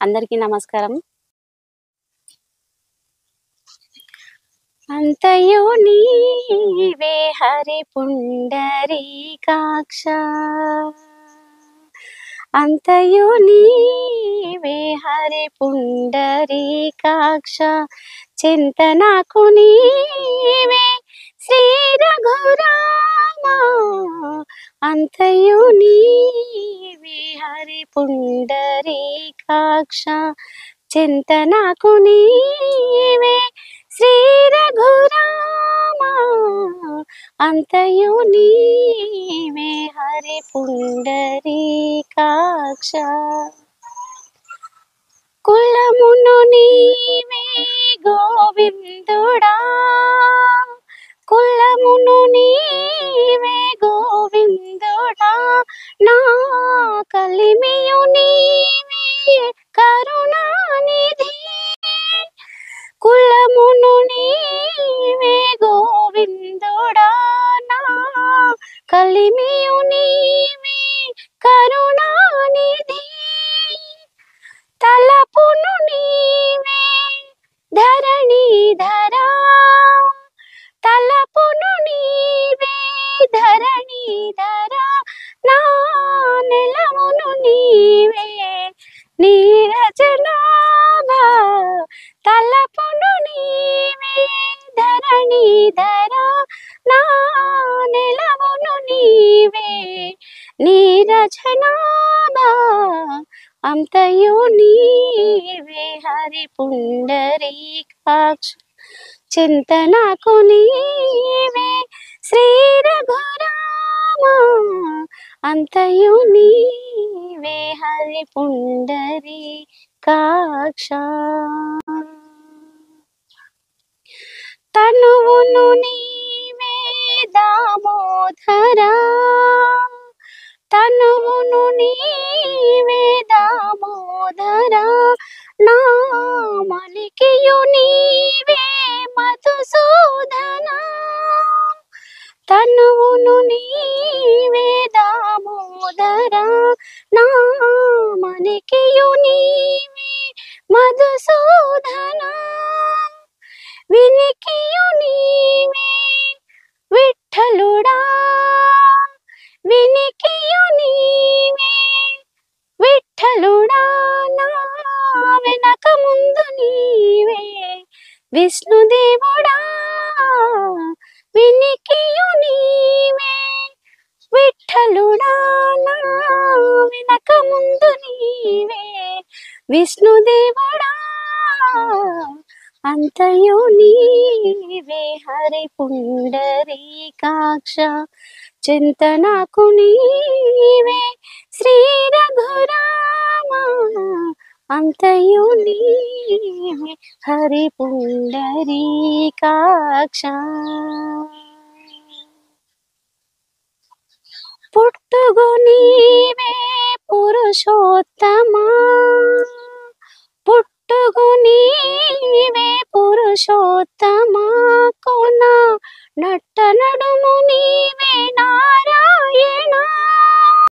అందరికీ నమస్కారం. అంతయు నీవే హరి పుండరీకాక్ష, అంతయు నీవే హరి పుండరీకాక్ష, చింతనకు నీవే శ్రీ రఘురామ, అంతయు నీవే హరి పుండరీకాక్ష, చింతనకు నీవే శ్రీ రఘురామ, అంతయు నీవే హరి పుండరీకాక్ష. కులమును నీవే గోవిందుడా, కులమును నీవే గోవిందుడా, నా కలిమియు నీవే కరుణానిధి, కులమును నీవే గోవిందుడా, నా కలిమియు నీవే కరుణానిధి, తలపును నీవే ధరణీధరా, తలపును నీవే ధరణీధరా, నా నెలమును నీవే నీరజనాభ, తలపును నీవే ధరణీధరా, నా నెలమును నీవే నీరజనాభ, అంతయు నీవే హరి పుండరీకాక్ష, చింతనకు నీవే శ్రీ రఘురామ, అంతయు నీవే హరి పుండరీకాక్ష. తనువును నీవే దామోదరా, తనువును నీవే దామోదరా, నా మలికియు నీవే మధుసూదన, తనువును నీవే దామోదరా, నా మలికియు నీవే మధుసూదన, వినికియు నీవే విఠలుడా, వినికియు నీవే విఠలుడా, నా వెనక ముందు నీవే విష్ణుదేవుడా, వినికియు నీవే విఠలుడా, నా వెనక ముందు నీవే విష్ణుదేవుడా, అంతయు నీవే హరి పుండరీకాక్ష, చింతనకు నీవే శ్రీ రఘురామ, అంతయు నీవే హరి పుండరీకాక్ష. పుట్టుగు నీవే పురుషోత్తమా, పుట్టుగు నీవే పురుషోత్తమా,